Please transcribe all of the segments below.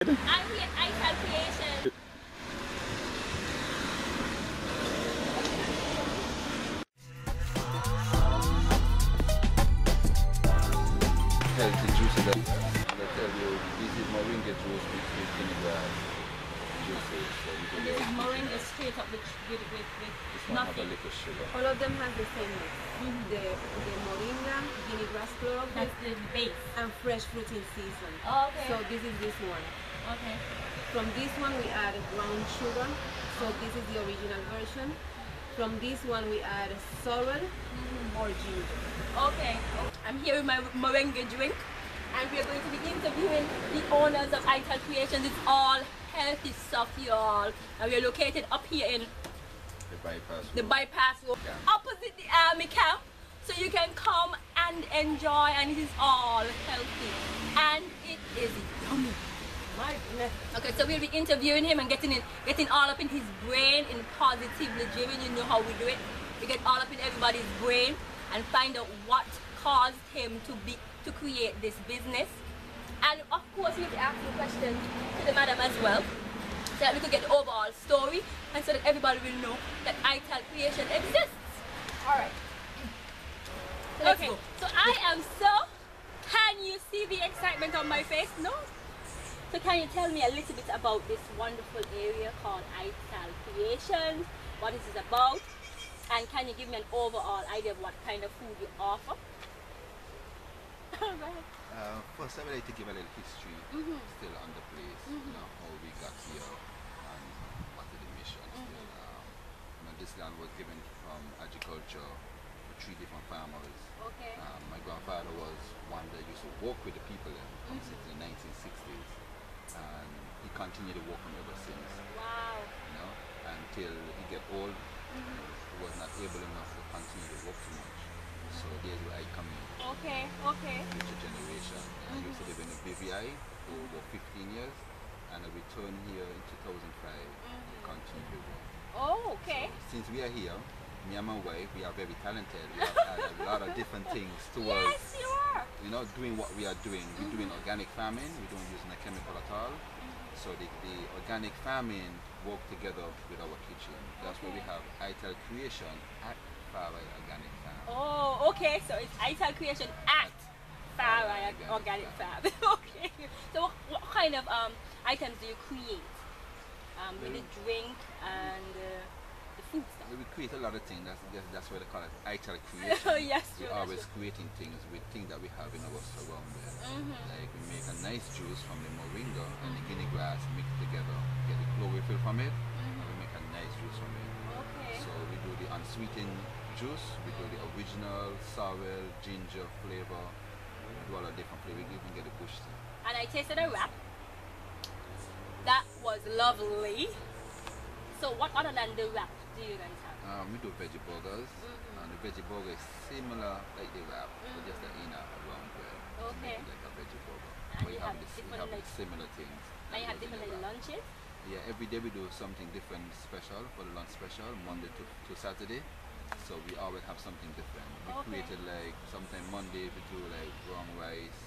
I'm here at iCal Creation. Healthy juices. And I tell you, this is moringa juice with vinegar juices. So you can This is moringa straight up with this one have a nothing. little sugar. All of them have the same mix. The moringa, vinegar clove, That's the base. and fresh fruit in season. Okay. So this is this one. Okay. From this one we add brown sugar. So this is the original version. From this one we add sorrel or ginger. Okay. I'm here with my moringa drink, and we're going to be interviewing the owners of iCal Creations. It's all healthy stuff, y'all. And we're located up here in The bypass. the bypass road, Yeah. opposite the army camp. So you can come and enjoy, and it is all healthy. And it is yummy. My goodness. Okay, so we'll be interviewing him and getting all up in his brain, in positively driven. You know how we do it. We get all up in everybody's brain and find out what caused him to create this business. And of course, we have to ask you questions to the madam as well, so that we could get the overall story, and so that everybody will know that iCal Creation exists. All right. So let's go. So I am so. Can you see the excitement on my face? No. So can you tell me a little bit about this wonderful area called iCal Creation? What is it about? And can you give me an overall idea of what kind of food you offer? Go ahead. First, I would like to give a little history still on the place, you know, how we got here and what is the mission still. You know, this land was given from agriculture to 3 different farmers. Okay. My grandfather was one that used to work with the people since the 1960s, and he continued to work on ever since, Wow. you know, until he get old. He was not able enough to continue to work too much. So there's where I come in. Okay. Okay. Future generation. I used to live in a BVI for over 15 years, and I returned here in 2005 to continue to work. Oh, okay. Since we are here, me and my wife, we are very talented. We have had a lot of different things towards, Yes, you are. you know, doing what we are doing. We're doing organic farming. We don't use a chemical at all. So the organic farming work together with our kitchen. That's why we have iCal Creation at Farai Organic Farm. Oh, okay. So it's iCal Creation at Farai Organic Farm. Okay. So what kind of items do you create? With the drink and the food stuff. We create a lot of things. That's why they call it iCal Creation. Oh, yes, We're true, always that's creating things with things that we have in our surroundings. Like we make a nice juice from the moringa and the guinea grass, mix together, get the chlorophyll from it, and we make a nice juice from it. Okay. So we do the unsweetened juice, we do the original sorrel, ginger flavor, we do all the different flavors. We even get the bush tea. And I tasted a wrap. That was lovely. So what other than the wrap do you guys have? We do veggie burgers, and the veggie burger is similar like the wrap, but just the inner round bread. To make Okay. it like a veggie burger. And But you you have have, we different, have like- similar things. And you have that goes in different the little wrap. lunches? Yeah, every day we do something different special for the lunch special, Monday to Saturday. So we always have something different. We Okay. created like sometime Monday we do like brown rice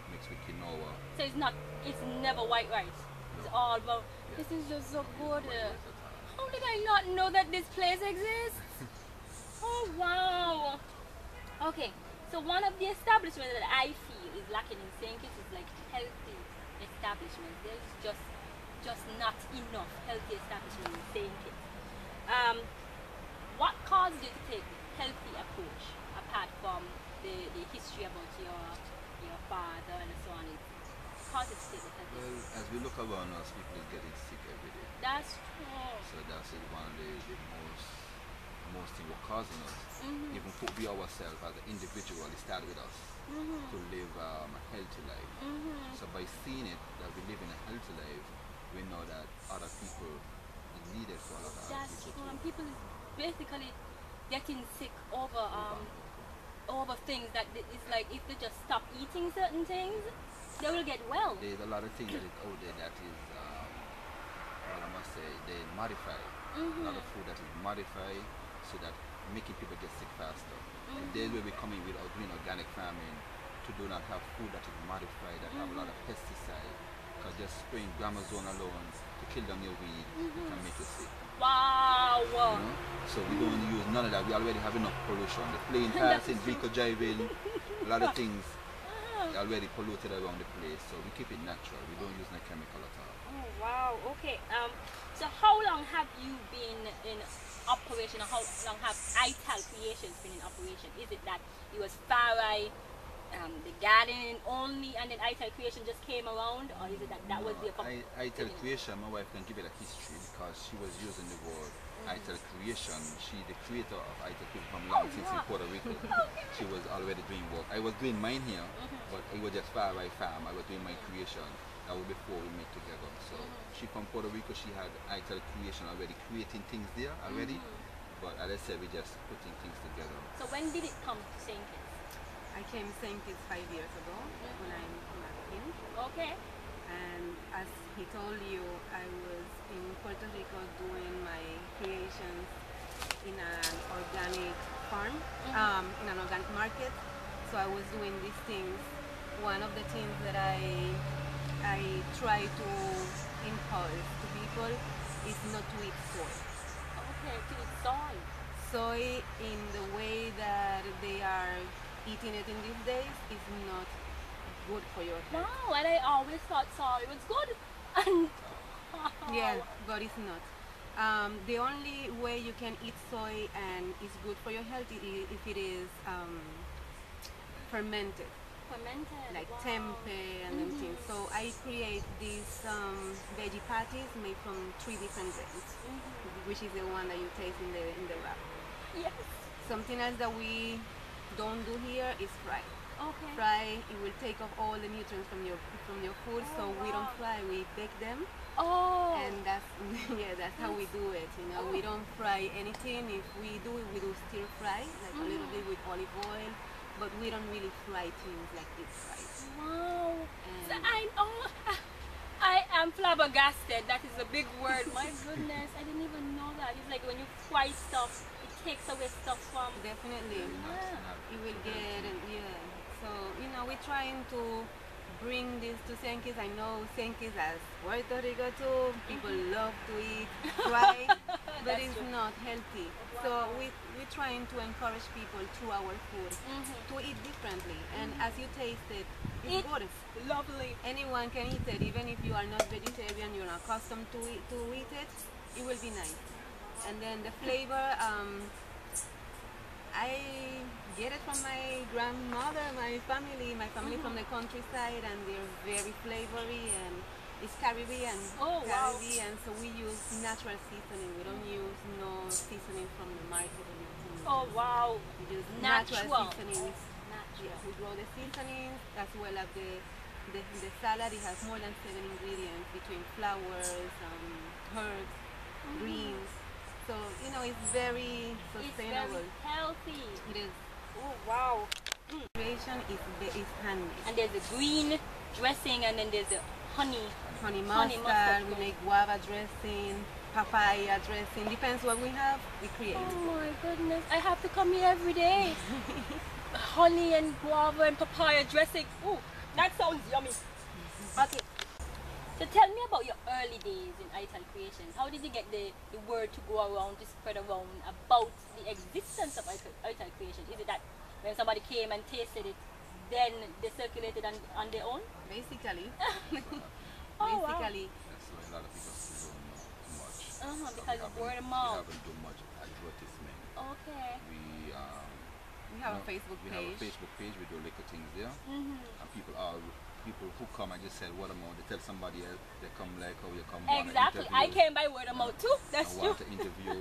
mixed with quinoa. So it's never white rice. It's No. all about, Yeah. this is just so Not good. using white rice at all. How did I not know that this place exists? Oh wow. Okay, so one of the establishments that I feel is lacking in St. Kitts is like healthy establishments. There's just not enough healthy establishments in St. Kitts. What caused you to take the healthy approach apart from the history about your father and so on? It caused you to take the healthy Well, approach? as we look around us, people is getting sick every day. That's true. So that's one of the most thing what causing us. Even put we ourselves as an individual, it started with us to live a healthy life. So by seeing it that we live in a healthy life, we know that other people is needed for a lot of other That's people true. And too. people is basically getting sick over things that it's like if they just stop eating certain things, they will get well. There's a lot of things that is out there that is, well, I must say, they modify. A lot of food that is modified so that making people get sick faster. The days where we come in without doing organic farming to do not have food that is modified, that have a lot of pesticide, Because just spraying Gramazone alone to kill down your weed can make you sick. Wow. You know? So we don't use none of that. We already have enough pollution. The plane passing, vehicle driving, a lot of things already polluted around the place. So we keep it natural. We don't use no chemical at all. Oh wow. Okay. So how long have you been in operation? Or how long have ITAL Creations been in operation? Is it that it was Farai, the garden only, and then ITAL Creation just came around, or is it that that was the ITAL Creation, my wife can give it a history because she was using the word ITAL Creation. She the creator of ITAL Creation from long since in Puerto Rico. She was already doing work. I was doing mine here, but it was just far by farm. I was doing my creation. That was before we met together. So she from Puerto Rico, she had ITAL Creation already creating things there already. But as I said, we just putting things together. So when did it come to St. Kitts? I came to St. Kitts 5 years ago when I met him. Okay. And as he told you, I was in Puerto Rico doing my creations in an organic farm, in an organic market. So I was doing these things. One of the things that I try to impose to people is not to eat soy. Okay, to eat soy. Soy in the way that they are eating it in these days is not good for your health. No, and I always thought soy was good. And Yeah, but it's not. The only way you can eat soy and it's good for your health is if it is fermented, fermented, like wow. tempeh and them things. So I create these veggie patties made from 3 different grains, which is the one that you taste in the wrap. Yes. Something else that we don't do here is fry. Okay. Fry, it will take off all the nutrients from your food. So we don't fry, we bake them. Oh. And that's that's how we do it. You know, we don't fry anything. If we do it, we do stir fry, like a little bit with olive oil, but we don't really fry things like deep fry. Wow. And So I am flabbergasted. That is a big word. My goodness, I didn't even know that. It's like when you fry stuff, it takes away stuff from. definitely, Yeah. you will get So we're trying to bring this to St. Kitts. I know St. Kitts as Puerto Rico too. People love to eat fry, but That's it's true. not healthy. So we're trying to encourage people through our food to eat differently. And as you taste it, it's good. Lovely. Anyone can eat it, even if you are not vegetarian, you're not accustomed to eat it. It will be nice. And then the flavor, I get it from my grandmother, my family from the countryside, and they're very flavory, and it's Caribbean. Oh, wow. Caribbean, so we use natural seasoning. We don't use no seasoning from the market or anything. Oh wow. We use Natural. natural seasonings. Natural. Yeah, we grow the seasonings as well as the salad. It has more than 7 ingredients between flowers, herbs, greens. So it's very It's sustainable. very healthy. It is. Oh wow. Creation is handmade. And there's a green dressing, and then there's a honey. Honey Honey mustard. mustard. We make guava dressing, papaya dressing. Depends what we have. We create. Oh my goodness, I have to come here every day. Honey and guava and papaya dressing. Oh, that sounds yummy. Okay. So tell me about your early days in ITAL Creations. How did you get the word to go around, to spread around about the existence of ITAL Creations? Is it that when somebody came and tasted it, then they circulated on their own? Basically. Oh, wow. Basically. That's why a lot of people still don't know too much. Because of word of mouth. We haven't done much advertisement. Okay. We have a Facebook We have a page. Facebook page. We do little things there, and people who come and just say word of mouth. They tell somebody else. They come like, oh, you come. want to Exactly. I interview. came by word of mouth too. That's I true. want to interview.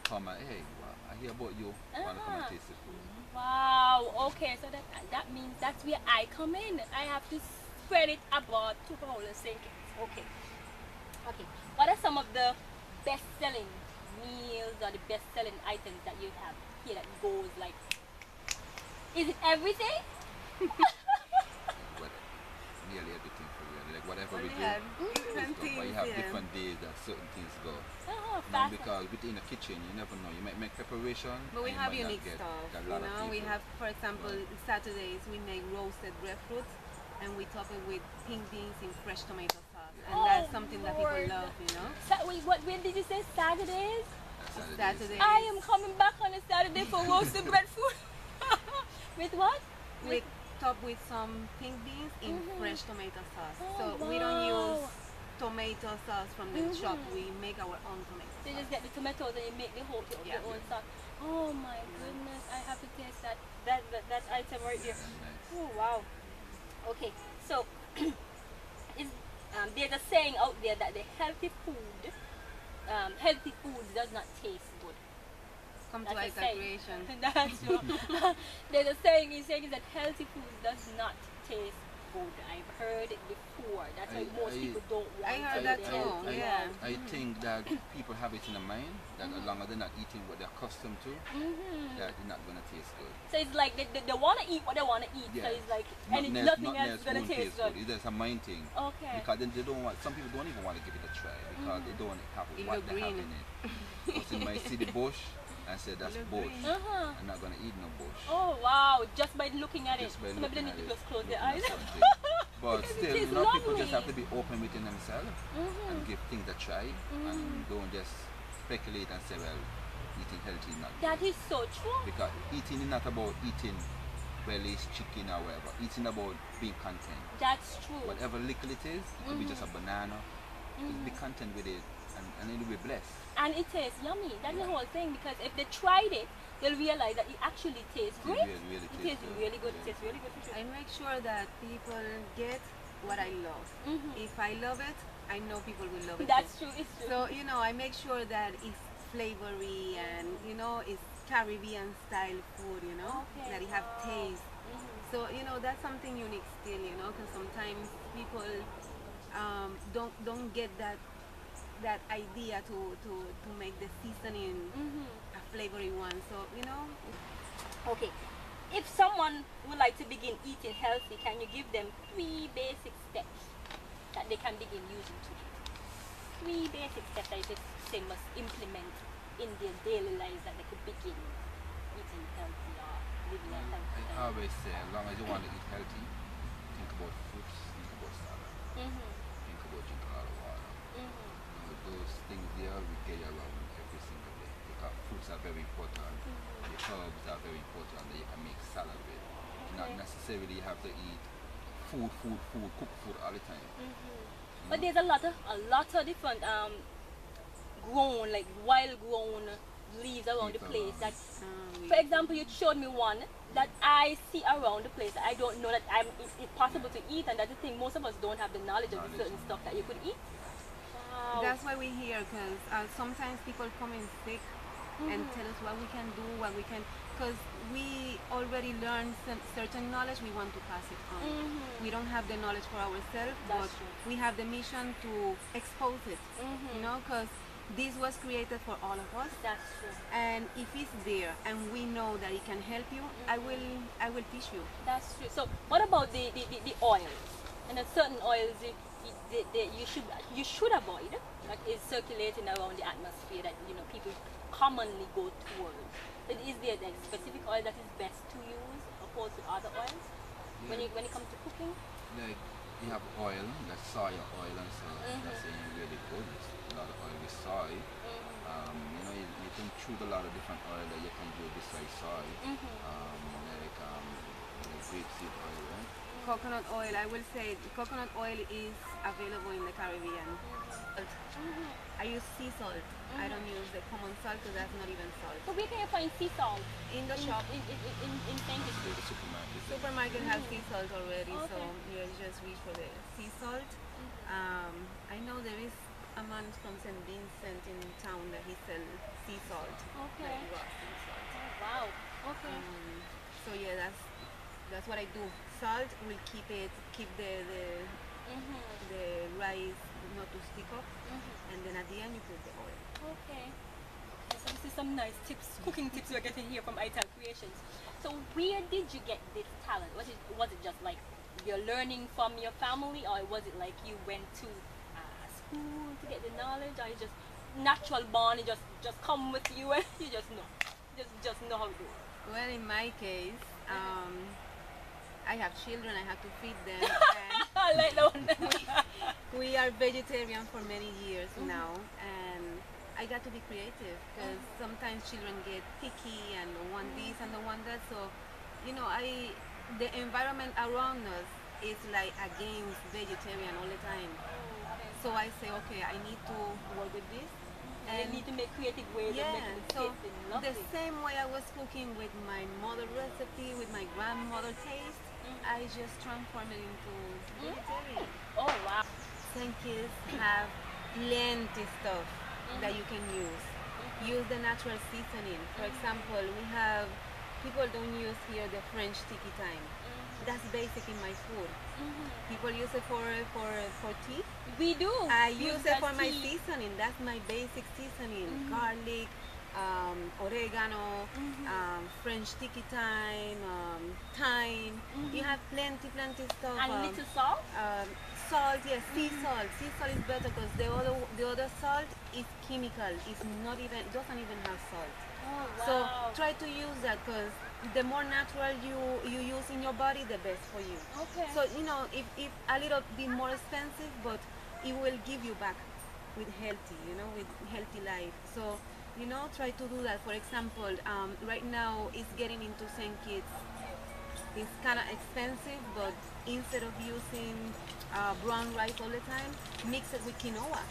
Come and hey, I hear about you. Want to come and taste the food? Wow. Okay. So that means that's where I come in. I have to spread it abroad to the whole St. Kitts. Okay. Okay. What are some of the best-selling meals or the best-selling items that you have here that goes like? Is it everything? But nearly everything for you. Like whatever we We do, have it's different good. But things. you have Yeah. different days that certain things go. Oh, No, fast. because within the kitchen, you never know. You might make preparation. But we and you have might not unique get stuff. a lot of We people. have, for example, Saturdays we make roasted breadfruit, and we top it with pink beans in fresh tomato sauce. and that's something that people love, you know. Wait, when did you say Saturdays? Saturdays. I am coming back on a Saturday for roasted breadfruit. With what? We top with some pink beans in fresh tomato sauce. Oh, So we don't use tomato sauce from the shop. We make our own tomato So you sauce. just get the tomatoes and you make the whole Yeah. your own sauce. Oh my goodness, I have to taste that item right there. Oh wow. Okay, so there's a saying out there that the healthy food does not taste good. Come to That's a Ital saying. Creation. That's true. There's a saying that healthy food does not taste good. I've heard it before. That's why most people don't want I heard to that eat too, healthy. yeah. I think that people have it in their mind that as long as they're not eating what they're accustomed to, that it's not going to taste good. So it's like they want to eat what they want to eat. So it's like nothing else is going to taste good. It's just a mind thing. Okay. Because then they don't want. Some people don't even want to give it a try because they don't have It what look they have green. in it. Because they might see the bush and say that's look bush. green. I'm not going to eat no bush. Oh wow! Just by looking at Just by it, some people looking need at to it, just close their looking eyes. at something. But Because it still, tastes people just lovely. have to be open within themselves and give things a try and don't just speculate and say, well, eating healthy is not That good. is so true. Because eating is not about eating bellies, chicken or whatever. Eating about being content. That's true. Whatever little it is, it could be just a banana. Just be content with it and it'll be blessed. And it tastes yummy. That's the whole thing. Because if they tried it, they'll realize that it actually tastes It great. really It tastes tastes good. really good. It Yeah. tastes really good. I make sure that people get what I love. If I love it, I know people will love it. That's too. true. It's true. So, you know, I make sure that it's flavory and, you know, it's Caribbean style food, you know, Okay, that it have wow. taste. So, you know, that's something unique still, you know, because sometimes people don't get that idea to make the seasoning a flavory one. So, you know, Okay. If someone would like to begin eating healthy, can you give them 3 basic steps that they can begin using to eat? 3 basic steps that they must implement in their daily lives that they could begin eating healthy or living a healthy I life. always say, as long as you want to eat healthy, think about fruits, think about salad, think about drinking a lot of water. You know, those things there will get you around every single day because fruits are very important. The herbs are very important that you can make salad with. Not necessarily have to eat food, cook food all the time. But there's a lot of different grown, like wild grown leaves around the place that, for example, you showed me one that I see around the place. I don't know that it's possible to eat, and that's the thing, most of us don't have the knowledge of the certain stuff that you could eat. Wow. that's why we're here, because sometimes people come in sick and tell us what we can do, what we can, because we already learned some certain knowledge, we want to pass it on. We don't have the knowledge for ourselves, but That's true. we have the mission to expose it, you know, because this was created for all of us. That's true. And if it's there and we know that it can help you, I will teach you. That's true. So what about the oils? And there's certain oils you should avoid that is circulating around the atmosphere that people commonly go towards. But is there a specific oil that is best to use opposed to other oils when it comes to cooking? Like you have oil, like soya oil and so that's really good. It's a lot of oil with soy. You know, you can choose a lot of different oil that you can do besides soy. Like grapeseed oil, right? Coconut oil, I will say coconut oil is available in the Caribbean. I use sea salt. I don't use the common salt because that's not even salt. So where can you find sea salt? In the shop, In St. The supermarket. supermarket has sea salt already, so Okay. you just reach for the sea salt. I know there is a man from St. Vincent in town that he sells sea salt, Okay. like raw sea salt. Oh, wow. Okay. So yeah, that's what I do. Salt will keep the rice not to stick up, and then at the end you put the oil. Okay. So this is some nice tips, cooking tips we're getting here from Ital Creations. So where did you get this talent? Was it just like you're learning from your family, or was it like you went to school to get the knowledge, or you just natural born, it just come with you and you just know how to do it? Well, in my case, I have children. I have to feed them. And I like that one. We are vegetarian for many years now, and I got to be creative because sometimes children get picky and want this and don't want that. So, the environment around us is like against vegetarian all the time. So I say, okay, I need to work with this. And need to make creative ways of making it so taste and lovely. the same way I was cooking with my mother recipe, with my grandmother taste, I just transform it into vegetarian. Oh wow. St. Kitts have plenty stuff that you can use. Use the natural seasoning. For example, we have, people don't use here the French tiki thyme. That's basic in my food. People use it for tea. We do. I use it that for my tea. seasoning. That's my basic seasoning. Garlic, oregano, French tiki thyme, thyme. You have plenty stuff. And little salt. Salt, yes, sea salt. Sea salt is better because the other salt is chemical. It doesn't even have salt. Oh wow. So try to use that because the more natural you use in your body, the best for you. Okay. So if a little bit more expensive, but it will give you back with healthy, with healthy life. So try to do that. For example, right now it's getting into St. Kitts. It's kind of expensive, but instead of using brown rice all the time, mix it with quinoa.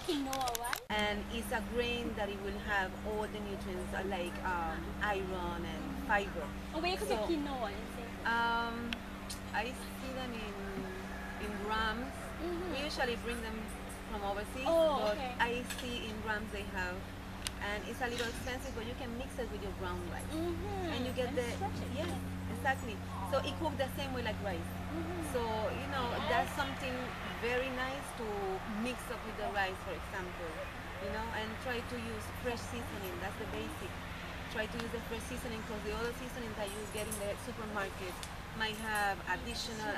Quinoa, right? And it's a grain that it will have all the nutrients like iron and fiber. Oh, where you could So, get quinoa in St. I see them in grams. We usually bring them from overseas, Oh, but okay. I see in grams they have, and it's a little expensive, but you can mix it with your brown rice, and you get And the stretch it. yes, exactly. So it cooked the same way like rice. So that's something very nice to mix up with the rice, for example, and try to use fresh seasoning. That's the basic. Try to use the fresh seasoning because the other seasoning that you get in the supermarket might have additional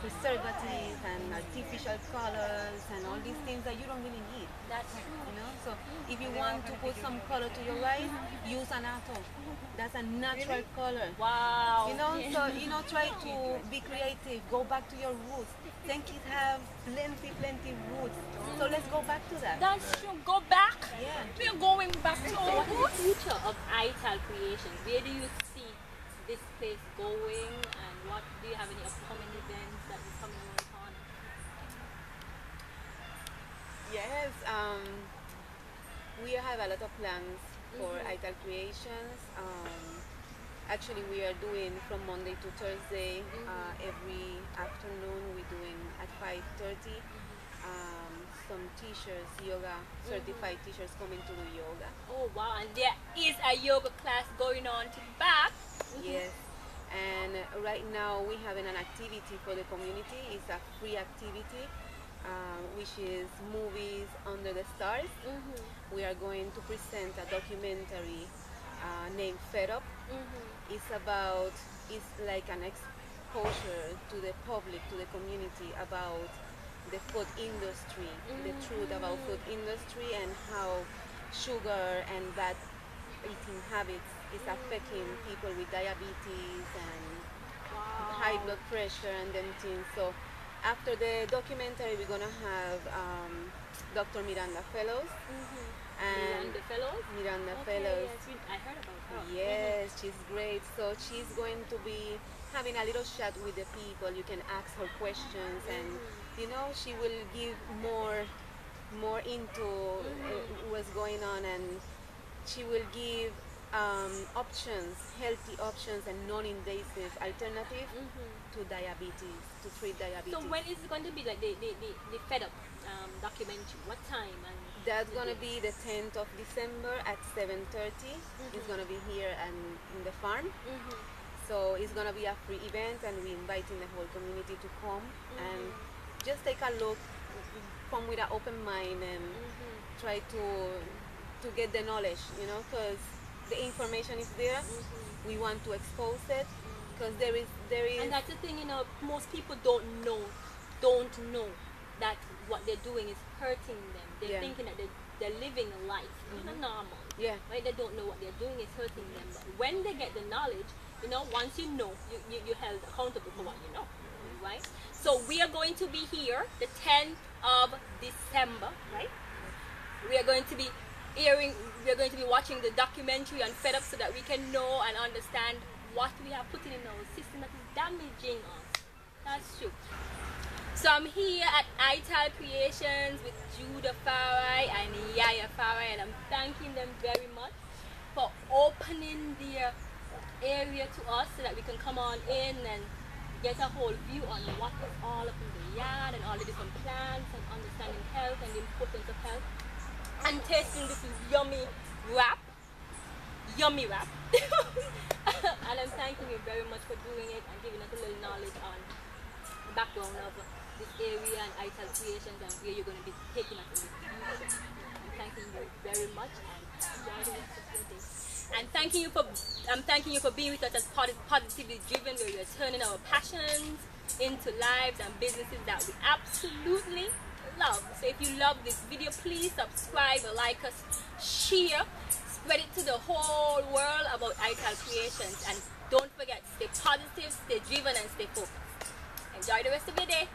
preservatives and artificial colors and all these things that you don't really need. That's true. So if you want to put some color to your rice, use annatto. That's a natural color. Wow. So try to be creative. Go back to your roots. St. Kitts have plenty roots. So let's go back to that. That's true. Go back. Yeah. We're going back to So our what is roots. the future of ITAL Creations? Where do you see this place going, and what do you have any upcoming events that is coming around the corner? Yes, we have a lot of plans for ITAL Creations. Actually, we are doing from Monday to Thursday. Every afternoon, we're doing at 5:30. Some teachers, yoga certified teachers coming to do yoga. Oh wow, and there is a yoga class going on to the back. Yes, and right now we having an activity for the community. It's a free activity, which is movies under the stars. We are going to present a documentary named Fed Up. It's like an exposure to the public, to the community about the food industry, the truth about food industry and how sugar and bad eating habits is affecting people with diabetes and high blood pressure and them things. So after the documentary, we're gonna have Dr. Miranda Fellows. And And the fellows? Miranda Okay, Fellows. yes, I heard about her. Yes, she's great. So she's going to be having a little chat with the people. You can ask her questions, and she will give more into what's going on, and she will give options, healthy options, and non-invasive alternative to diabetes, to treat diabetes. So when is it going to be like the Fed Up documentary? What time? And That's gonna be the 10th of December at 7:30. It's gonna be here and in the farm. So it's gonna be a free event, and we're inviting the whole community to come and just take a look, come with an open mind, and try to get the knowledge, because the information is there. We want to expose it because there is. And that's the thing, most people don't know that what they're doing is hurting them. They're Yeah. thinking that they're living a life, normal. Yeah. Right? They don't know what they're doing is hurting them. But when they get the knowledge, once you know, you're held accountable for what you know. right? So we are going to be here the 10th of December, right? We are going to be watching the documentary on Fed Up so that we can know and understand what we have put in our system that is damaging us. That's true. So I'm here at Ital Creations with Judah Farai and Yaya Farai, and I'm thanking them very much for opening their area to us so that we can come on in and get a whole view on what is all up in the yard and all the different plants and understanding health and the importance of health and tasting this yummy wrap. Yummy wrap. And I'm thanking you very much for doing it and giving us a little knowledge on the background of this area and Ital Creations and where you're going to be taking us in the future. I'm thanking you very much and enjoy the rest of your day. And I'm thanking you for being with us as Positively Driven, where we're turning our passions into lives and businesses that we absolutely love. So if you love this video, please subscribe, like us, share, spread it to the whole world about Ital Creations. And don't forget, stay positive, stay driven, and stay focused. Enjoy the rest of your day.